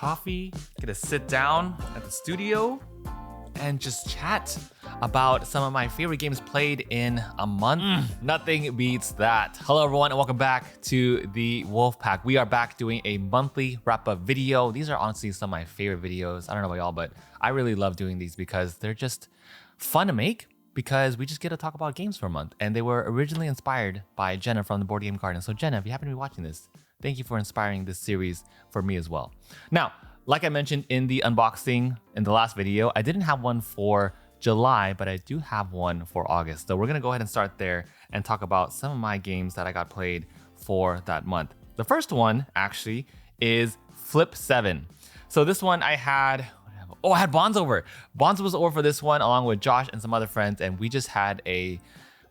coffee, get to sit down at the studio and just chat about some of my favorite games played in a month. Nothing beats that. Hello everyone and welcome back to the Wolfpack. We are back doing a monthly wrap-up video. These are honestly some of my favorite videos. I don't know about y'all, but I really love doing these because they're just fun to make because we just get to talk about games for a month. And they were originally inspired by Jenna from the Board Game Garden. So Jenna, if you happen to be watching this, thank you for inspiring this series for me as well. Now, like I mentioned in the unboxing in the last video, I didn't have one for July, but I do have one for August. So we're gonna go ahead and start there and talk about some of my games that I got played for that month. The first one actually is Flip 7. So this one I had Bonds over. Bonds was over for this one along with Josh and some other friends, and we just had a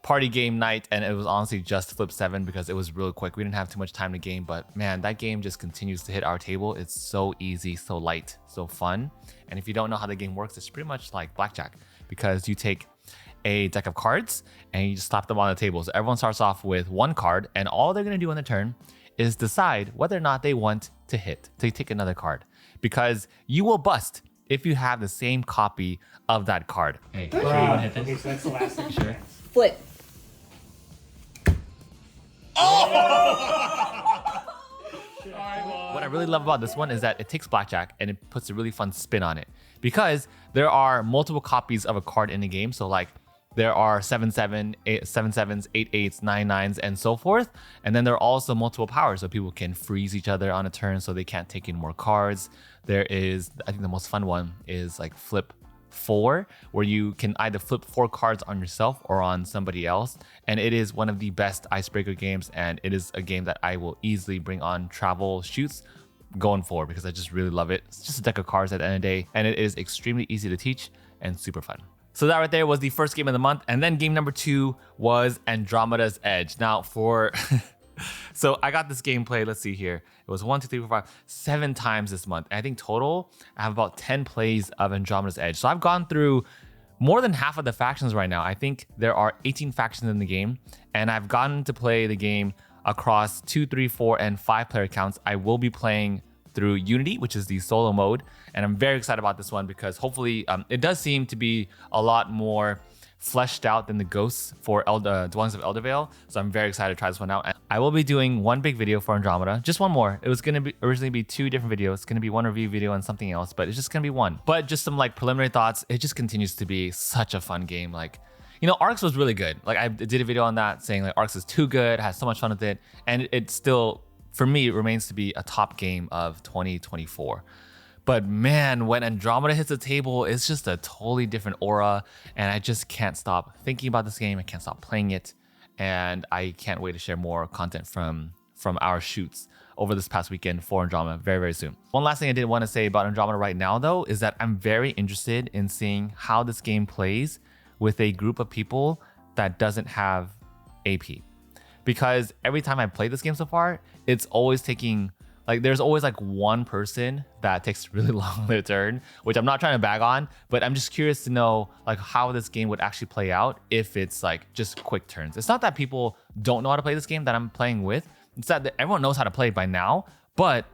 party game night, and it was honestly just Flip 7 because it was real quick. We didn't have too much time to game, but man, that game just continues to hit our table. It's so easy, so light, so fun. And if you don't know how the game works, it's pretty much like blackjack because you take a deck of cards and you just slap them on the table. So everyone starts off with one card, and all they're gonna do on their turn is decide whether or not they want to take another card, because you will bust if you have the same copy of that card. Hey, sure you wanna hit this? Okay, so that's the last thing. Sure. Flip. What I really love about this one is that it takes blackjack and it puts a really fun spin on it because there are multiple copies of a card in the game. So like there are 7-7, 7-7s, 8-8s, 9-9s, and so forth. And then there are also multiple powers, so people can freeze each other on a turn so they can't take in more cards. There is, I think the most fun one is like Flip 4, where you can either flip 4 cards on yourself or on somebody else, and it is one of the best icebreaker games, and it is a game that I will easily bring on travel shoots going forward because I just really love it. It's just a deck of cards at the end of the day, and it is extremely easy to teach and super fun. So that right there was the first game of the month, and then game number 2 was Andromeda's Edge. Now for so I got this game played, let's see here. It was 1, 2, 3, 4, 5, 7 times this month. I think total, I have about 10 plays of Andromeda's Edge. So I've gone through more than half of the factions right now. I think there are 18 factions in the game, and I've gotten to play the game across 2, 3, 4, and 5 player counts. I will be playing through Unity, which is the solo mode, and I'm very excited about this one because hopefully it does seem to be a lot more fleshed out than the ghosts for Dwellings of Eldervale. So I'm very excited to try this one out. And I will be doing one big video for Andromeda, just one more. It was going to originally be 2 different videos. It's going to be one review video and something else, but it's just going to be one. But just some like preliminary thoughts. It just continues to be such a fun game. Like, you know, Arcs was really good. Like I did a video on that saying like Arcs is too good, has so much fun with it. And it still, for me, it remains to be a top game of 2024. But man, when Andromeda hits the table, it's just a totally different aura, and I just can't stop thinking about this game. I can't stop playing it, and I can't wait to share more content from our shoots over this past weekend for Andromeda very, very soon. One last thing I did want to say about Andromeda right now, though, is that I'm very interested in seeing how this game plays with a group of people that doesn't have AP. Because every time I play this game so far, it's always taking... like there's always like one person that takes really long on their turn, which I'm not trying to bag on, but I'm just curious to know like how this game would actually play out if it's like just quick turns. It's not that people don't know how to play this game that I'm playing with. It's that everyone knows how to play it by now, but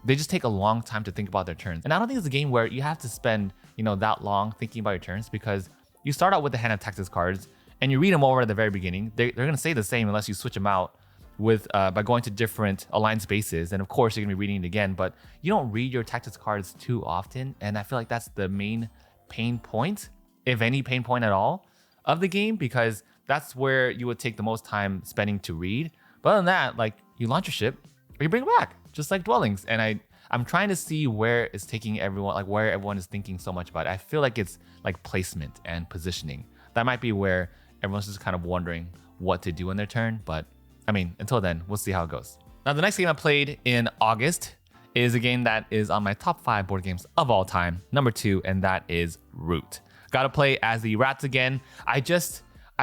they just take a long time to think about their turns. And I don't think it's a game where you have to spend, you know, that long thinking about your turns, because you start out with the hand of Texas cards and you read them over at the very beginning. They're going to stay the same unless you switch them out with by going to different aligned spaces, and of course you're gonna be reading it again, but you don't read your tactics cards too often, and I feel like that's the main pain point, if any pain point at all, of the game, because that's where you would take the most time spending to read. But other than that, like you launch your ship or you bring it back, just like Dwellings, and I'm trying to see where it's taking everyone, like where everyone is thinking so much about it. I feel like it's like placement and positioning. That might be where everyone's just kind of wondering what to do in their turn, but I mean, until then, we'll see how it goes. Now, the next game I played in August is a game that is on my top 5 board games of all time, number 2, and that is Root. Got to play as the rats again. I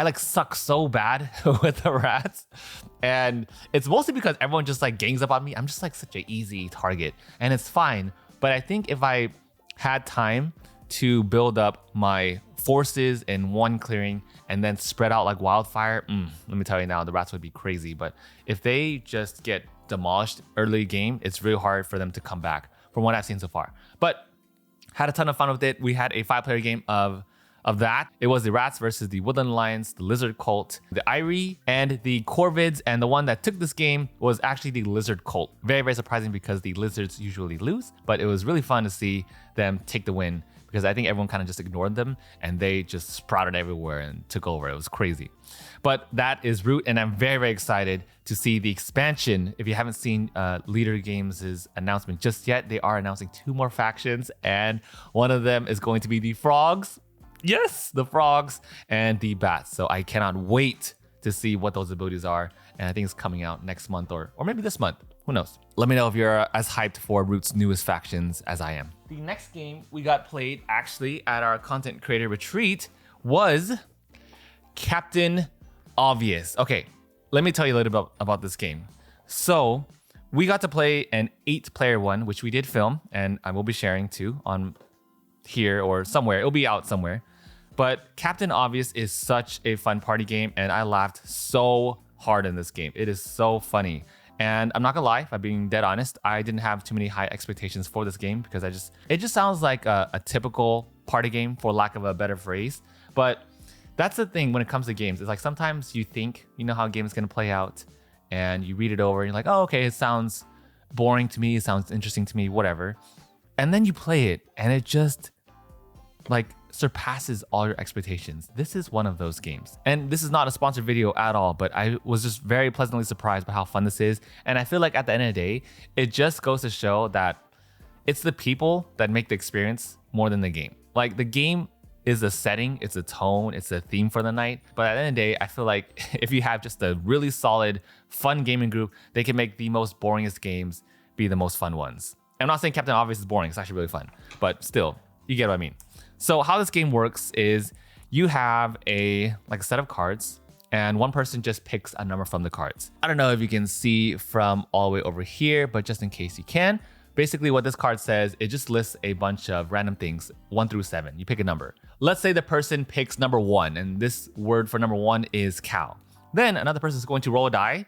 like suck so bad with the rats, and it's mostly because everyone just like gangs up on me. I'm just like such an easy target, and it's fine. But I think if I had time to build up my forces in one clearing and then spread out like wildfire, let me tell you now, the rats would be crazy. But if they just get demolished early game, it's really hard for them to come back. from what I've seen so far. But had a ton of fun with it. We had a 5-player game of that. It was the rats versus the woodland lions, the lizard cult, the Irie, and the corvids. And the one that took this game was actually the lizard cult. Very, very surprising because the lizards usually lose, but it was really fun to see them take the win because I think everyone kind of just ignored them and they just sprouted everywhere and took over. It was crazy. But that is Root, and I'm very, very excited to see the expansion. If you haven't seen Leader Games' announcement just yet, they are announcing 2 more factions, and one of them is going to be the frogs. Yes, the frogs and the bats. So I cannot wait to see what those abilities are, and I think it's coming out next month or maybe this month. Who knows? Let me know if you're as hyped for Root's newest factions as I am. The next game we got played actually at our content creator retreat was Captain Obvious. Okay, let me tell you a little bit about this game. So we got to play an 8-player one, which we did film, and I will be sharing too on here or somewhere. It'll be out somewhere. But Captain Obvious is such a fun party game, and I laughed so hard in this game. It is so funny. And I'm not gonna lie, if I'm being dead honest, I didn't have too many high expectations for this game because it just sounds like a typical party game, for lack of a better phrase. But that's the thing when it comes to games. It's like sometimes you think you know how a game is gonna play out, and you read it over and you're like, oh, okay, it sounds boring to me, it sounds interesting to me, whatever. And then you play it and it just like surpasses all your expectations. This is one of those games. And this is not a sponsored video at all, but I was just very pleasantly surprised by how fun this is. And I feel like at the end of the day, it just goes to show that it's the people that make the experience more than the game. Like the game is a setting, it's a tone, it's a theme for the night. But at the end of the day, I feel like if you have just a really solid, fun gaming group, they can make the most boringest games be the most fun ones. I'm not saying Captain Obvious is boring, it's actually really fun, but still, you get what I mean. So how this game works is you have a set of cards and one person just picks a number from the cards. I don't know if you can see from all the way over here, but just in case you can, basically what this card says, it just lists a bunch of random things, 1 through 7. You pick a number. Let's say the person picks number 1, and this word for number 1 is cow. Then another person is going to roll a die,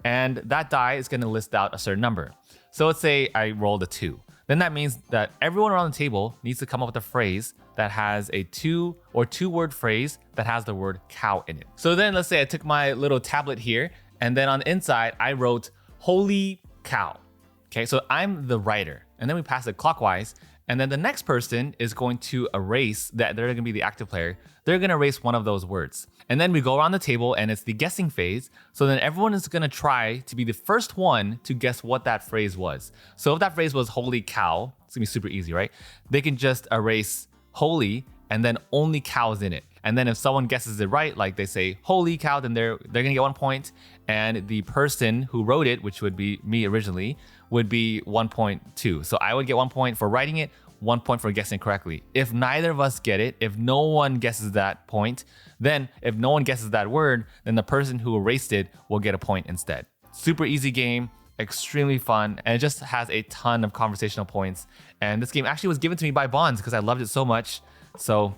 and that die is going to list out a certain number. So let's say I rolled a 2. Then that means that everyone around the table needs to come up with a phrase that has a 2-word phrase that has the word cow in it. So then let's say I took my little tablet here, and then on the inside, I wrote holy cow. Okay, so I'm the writer, and then we pass it clockwise, and then the next person is going to erase that. They're gonna be the active player. They're gonna erase one of those words. And then we go around the table and it's the guessing phase. So then everyone is gonna try to be the first one to guess what that phrase was. So if that phrase was holy cow, it's gonna be super easy, right? They can just erase holy and then only cows in it. And then if someone guesses it right, like they say holy cow, then they're gonna get 1 point. And the person who wrote it, which would be me originally, would be 1.2. So I would get 1 point for writing it, 1 point for guessing correctly. If neither of us get it, if no one guesses that point, then if no one guesses that word, then the person who erased it will get a point instead. Super easy game, extremely fun, and it just has a ton of conversational points. And this game actually was given to me by Bonds because I loved it so much. So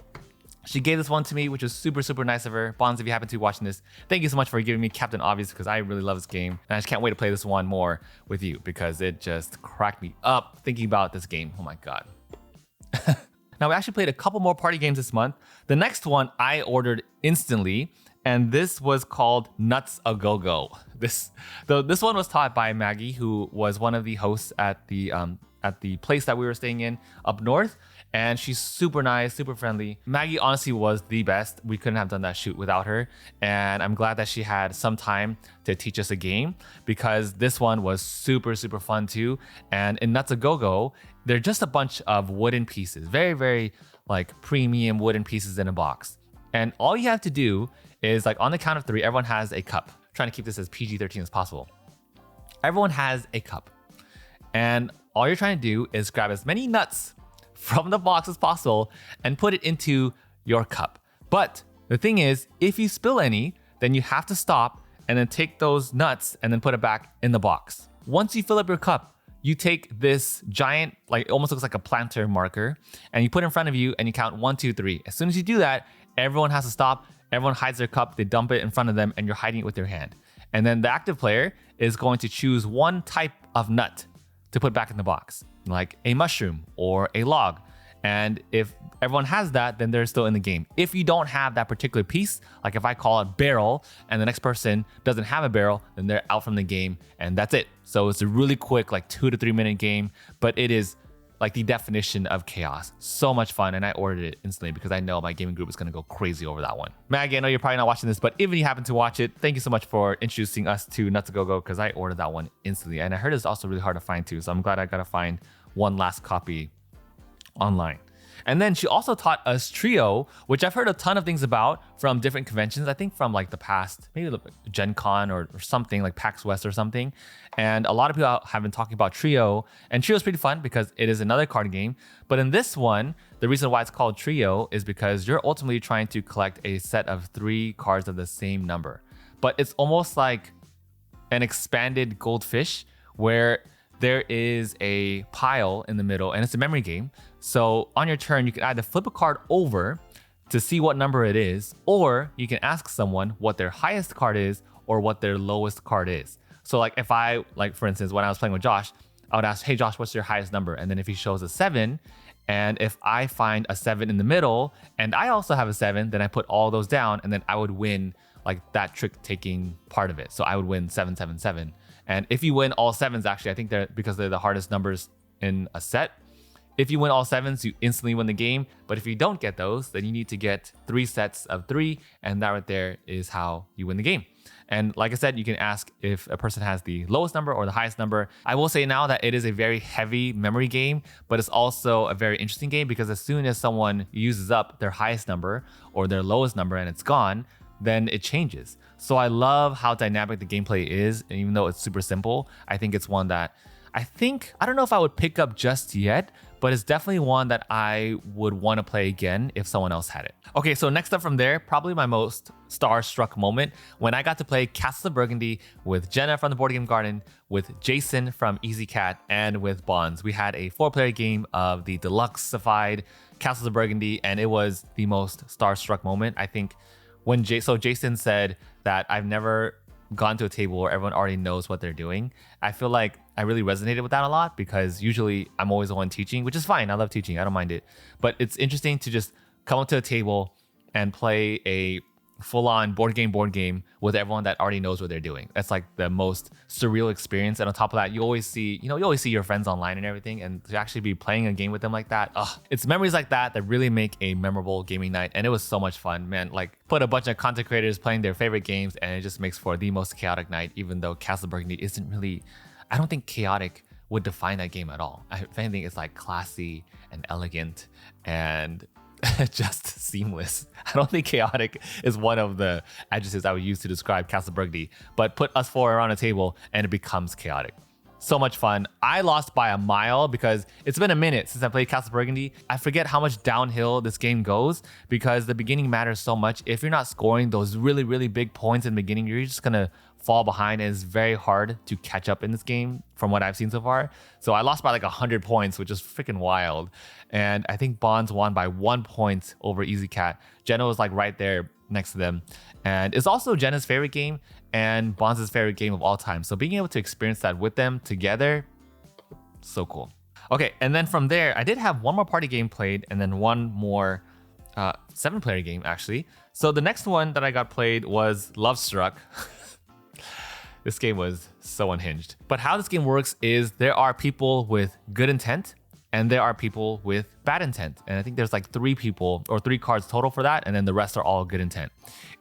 she gave this one to me, which was super, super nice of her. Bonds, if you happen to be watching this, thank you so much for giving me Captain Obvious because I really love this game. And I just can't wait to play this one more with you because it just cracked me up thinking about this game. Oh my God. Now, we actually played a couple more party games this month. The next one I ordered instantly, and this was called Nuts A Go Go. This one was taught by Maggie, who was one of the hosts at the place that we were staying in up north. And she's super nice, super friendly. Maggie honestly was the best. We couldn't have done that shoot without her. And I'm glad that she had some time to teach us a game because this one was super, super fun too. And in Nuts A Go Go, they're just a bunch of wooden pieces, very, very like premium wooden pieces in a box. And all you have to do is like on the count of 3, everyone has a cup. I'm trying to keep this as PG-13 as possible. Everyone has a cup. And all you're trying to do is grab as many nuts from the box as possible and put it into your cup. But the thing is, if you spill any, then you have to stop and then take those nuts and then put it back in the box. Once you fill up your cup, you take this giant, like it almost looks like a planter marker, and you put it in front of you and you count 1, 2, 3. As soon as you do that, everyone has to stop. Everyone hides their cup, they dump it in front of them, and you're hiding it with your hand. And then the active player is going to choose one type of nut to put back in the box. like a mushroom or a log. And if everyone has that, then they're still in the game. If you don't have that particular piece, like if I call it barrel and the next person doesn't have a barrel, then they're out from the game and that's it. So it's a really quick, like 2 to 3 minute game, but it is like the definition of chaos. So much fun, and I ordered it instantly because I know my gaming group is gonna go crazy over that one. Maggie, I know you're probably not watching this, but even if you happen to watch it, thank you so much for introducing us to Nuts to Go Go because I ordered that one instantly. And I heard it's also really hard to find too, so I'm glad I gotta find one last copy online. And then she also taught us Trio, which I've heard a ton of things about from different conventions. I think from like the past, maybe Gen Con or something like PAX West or something. And a lot of people have been talking about Trio. And Trio is pretty fun because it is another card game. But in this one, the reason why it's called Trio is because you're ultimately trying to collect a set of 3 cards of the same number. But it's almost like an expanded Goldfish where there is a pile in the middle and it's a memory game. So on your turn, you can either flip a card over to see what number it is, or you can ask someone what their highest card is or what their lowest card is. So like if I, like for instance, when I was playing with Josh, I would ask, hey Josh, what's your highest number? And then if he shows a 7, and if I find a 7 in the middle and I also have a 7, then I put all those down and then I would win like that trick taking part of it. So I would win 777. And if you win all 7s, actually, I think because they're the hardest numbers in a set. If you win all 7s, you instantly win the game. But if you don't get those, then you need to get 3 sets of 3. And that right there is how you win the game. And like I said, you can ask if a person has the lowest number or the highest number. I will say now that it is a very heavy memory game, but it's also a very interesting game because as soon as someone uses up their highest number or their lowest number and it's gone, then it changes. So I love how dynamic the gameplay is. And even though it's super simple, I think it's one that I don't know if I would pick up just yet, but it's definitely one that I would want to play again if someone else had it. Okay, so next up from there, probably my most starstruck moment when I got to play Castles of Burgundy with Jenna from the Board Game Garden, with Jason from Easy Cat, and with Bonds. We had a 4-player game of the deluxeified Castles of Burgundy, and it was the most starstruck moment. I think when Jason said that I've never gone to a table where everyone already knows what they're doing. I feel like I really resonated with that a lot because usually I'm always the one teaching, which is fine. I love teaching. I don't mind it. But it's interesting to just come up to a table and play a full-on board game with everyone that already knows what they're doing. That's like the most surreal experience. And on top of that, you always see your friends online and everything, and to actually be playing a game with them like that, it's memories like that that really make a memorable gaming night. And it was so much fun, man. Like put a bunch of content creators playing their favorite games, and it just makes for the most chaotic night, even though Castle Burgundy isn't really, I don't think chaotic would define that game at all. If anything, it's like classy and elegant and just seamless. I don't think chaotic is one of the adjectives I would use to describe Castle Burgundy, but put us 4 around a table and it becomes chaotic. So much fun. I lost by a mile because it's been a minute since I played Castle Burgundy. I forget how much downhill this game goes because the beginning matters so much. If you're not scoring those really, really big points in the beginning, you're just gonna fall behind, and it's very hard to catch up in this game from what I've seen so far. So I lost by like 100 points, which is freaking wild. And I think Bonds won by 1 point over Easy Cat. Jenna was like right there next to them. And it's also Jenna's favorite game and Bonds' favorite game of all time. So being able to experience that with them together, so cool. Okay, and then from there, I did have one more party game played and then one more 7-player game actually. So the next one that I got played was Love Struck. This game was so unhinged. But how this game works is there are people with good intent and there are people with bad intent. And I think there's like 3 people or 3 cards total for that. And then the rest are all good intent.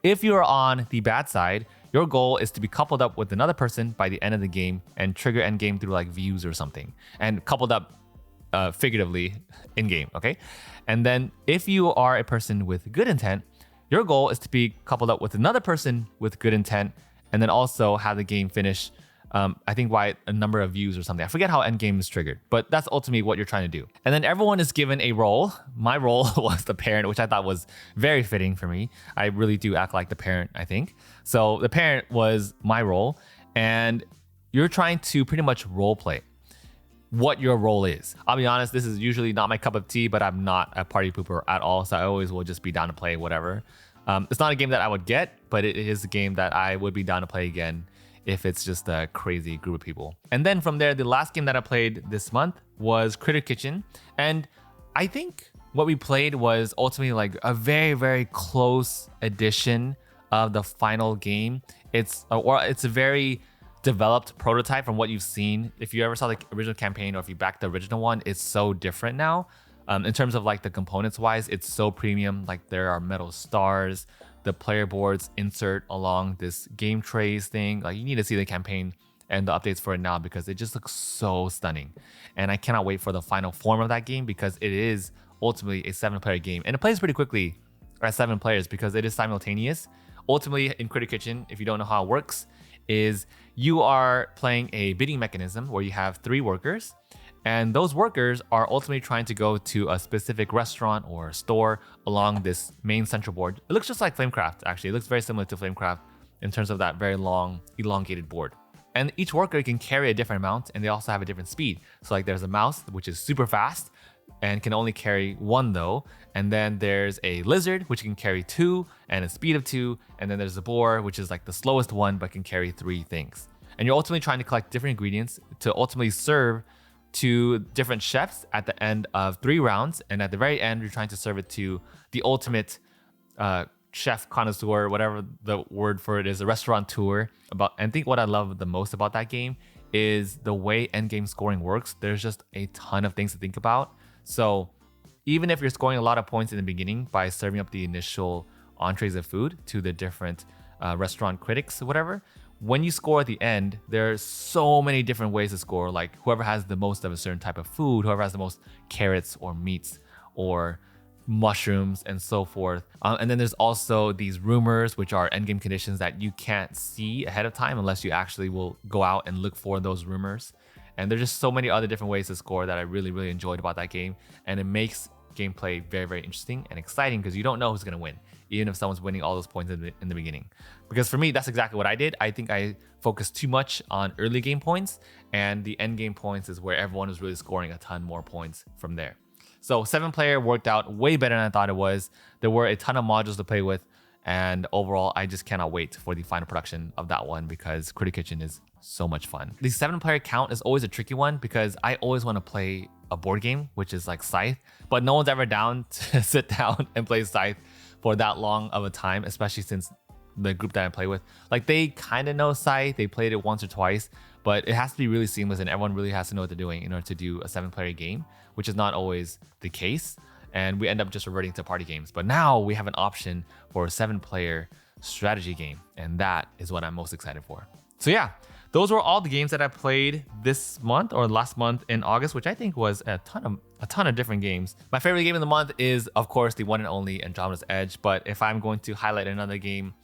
If you're on the bad side, your goal is to be coupled up with another person by the end of the game and trigger end game through like views or something. And coupled up figuratively in game, okay? And then if you are a person with good intent, your goal is to be coupled up with another person with good intent and then also have the game finish, I think by a number of views or something. I forget how endgame is triggered, but that's ultimately what you're trying to do. And then everyone is given a role. My role was the parent, which I thought was very fitting for me. I really do act like the parent, I think. So the parent was my role, and you're trying to pretty much role play what your role is. I'll be honest, this is usually not my cup of tea, but I'm not a party pooper at all, so I always will just be down to play whatever. It's not a game that I would get, but it is a game that I would be down to play again if it's just a crazy group of people. And then from there, the last game that I played this month was Critter Kitchen. And I think what we played was ultimately like a very, very close edition of the final game. It's a very developed prototype from what you've seen. If you ever saw the original campaign or if you backed the original one, it's so different now. In terms of like the components wise, it's so premium. Like there are metal stars, the player boards insert along this game trays thing. Like you need to see the campaign and the updates for it now because it just looks so stunning. And I cannot wait for the final form of that game because it is ultimately a 7-player game. And it plays pretty quickly at 7 players because it is simultaneous. Ultimately in Critter Kitchen, if you don't know how it works, is you are playing a bidding mechanism where you have 3 workers. And those workers are ultimately trying to go to a specific restaurant or store along this main central board. It looks just like Flamecraft, actually. It looks very similar to Flamecraft in terms of that very long, elongated board. And each worker can carry a different amount, and they also have a different speed. So like there's a mouse, which is super fast and can only carry 1 though. And then there's a lizard, which can carry 2 and a speed of 2. And then there's a boar, which is like the slowest one, but can carry 3 things. And you're ultimately trying to collect different ingredients to ultimately serve to different chefs at the end of 3 rounds. And at the very end, you're trying to serve it to the ultimate chef connoisseur, whatever the word for it is, a restaurateur. I think what I love the most about that game is the way endgame scoring works. There's just a ton of things to think about. So even if you're scoring a lot of points in the beginning by serving up the initial entrees of food to the different restaurant critics or whatever, when you score at the end, there's so many different ways to score. Like whoever has the most of a certain type of food, whoever has the most carrots or meats or mushrooms and so forth. And then there's also these rumors, which are endgame conditions that you can't see ahead of time unless you actually will go out and look for those rumors. And there's just so many other different ways to score that I really, really enjoyed about that game. And it makes gameplay very, very interesting and exciting because you don't know who's going to win, even if someone's winning all those points in the beginning. Because for me, that's exactly what I did. I think I focused too much on early game points, and the end game points is where everyone was really scoring a ton more points from there. So 7-player worked out way better than I thought it was. There were a ton of modules to play with, and overall, I just cannot wait for the final production of that one because Critter Kitchen is so much fun. The 7-player count is always a tricky one because I always want to play a board game, which is like Scythe, but no one's ever down to sit down and play Scythe for that long of a time, especially since the group that I play with, like they kind of know Scythe, they played it once or twice, but it has to be really seamless and everyone really has to know what they're doing in order to do a 7-player game, which is not always the case. And we end up just reverting to party games. But now we have an option for a 7-player strategy game, and that is what I'm most excited for. So yeah, those were all the games that I played this month or last month in August, which I think was a ton of different games. My favorite game of the month is, of course, the one and only Andromeda's Edge. But if I'm going to highlight another game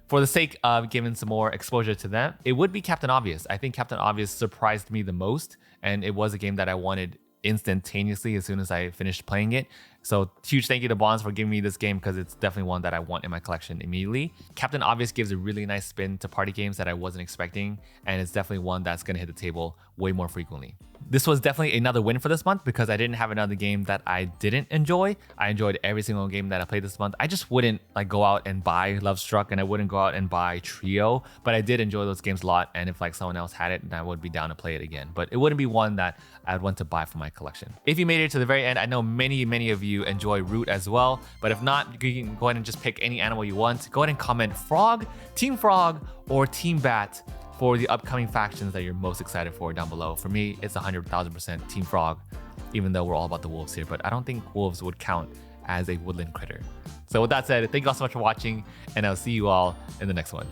for the sake of giving some more exposure to them, it would be Captain Obvious. I think Captain Obvious surprised me the most, and it was a game that I wanted instantaneously as soon as I finished playing it. So huge thank you to Bonds for giving me this game because it's definitely one that I want in my collection immediately. Captain Obvious gives a really nice spin to party games that I wasn't expecting, and it's definitely one that's going to hit the table way more frequently. This was definitely another win for this month because I didn't have another game that I didn't enjoy. I enjoyed every single game that I played this month. I just wouldn't like go out and buy Love Struck, and I wouldn't go out and buy Trio, but I did enjoy those games a lot, and if like someone else had it, then I would be down to play it again. But it wouldn't be one that I'd want to buy for my collection. If you made it to the very end, I know many of you enjoy Root as well, but if not, you can go ahead and just pick any animal you want. Go ahead and comment Frog, Team Frog, or Team Bat for the upcoming factions that you're most excited for down below. For me, it's 100,000% Team Frog, even though we're all about the wolves here, but I don't think wolves would count as a woodland critter. So with that said, thank you all so much for watching, and I'll see you all in the next one.